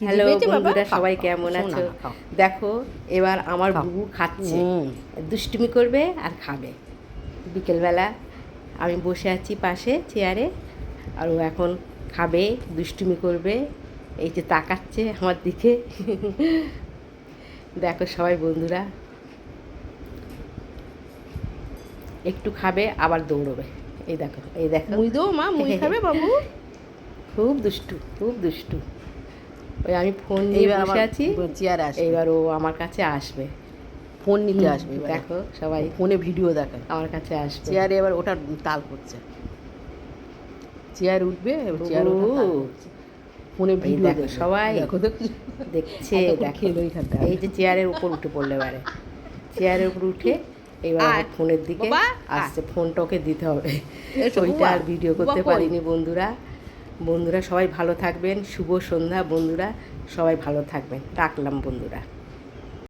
Hello বন্ধুরা, সবাই কেমন আছো? দেখো এবার আমার বুবু খাচ্ছে, দুষ্টুমি করবে আর খাবে। বিকেলবেলা আমি বসে আছি পাশে চেয়ারে, আর ও এখন খাবে, দুষ্টুমি করবে। এই যে তাকাচ্ছে আমার দিকে। দেখো সবাই বন্ধুরা, একটু খাবে আবার দৌড়বে। এই দেখো, এই দেখো, মুই দো মা, মুই খাবে বাবু। খুব দুষ্টু, খুব দুষ্টু। ওই আমি ফোন নিয়ে বসে আছি, চেয়ারে আসবে, এইবার ও আমার কাছে আসবে, ফোন নিতে আসবে। দেখো সবাই ফোনে ভিডিও দেখে, আমার কাছে আসবে। চেয়ারে এবার ওটা তাল করছে, চেয়ার উঠবে, চেয়ার ফোনে ভিডিও দেখো সবাই দেখো দেখছে। দেখো ওইখানটা এই যে চেয়ারের উপর উঠে পড়লে, এবারে চেয়ারের উপর উঠে এবার ফোনের দিকে আসছে, ফোনটা ওকে দিতে হবে। ওইটা আর ভিডিও করতে পারিনি বন্ধুরা। বন্ধুরা সবাই ভালো থাকবেন, শুভ সন্ধ্যা বন্ধুরা, সবাই ভালো থাকবেন, রাখলাম বন্ধুরা।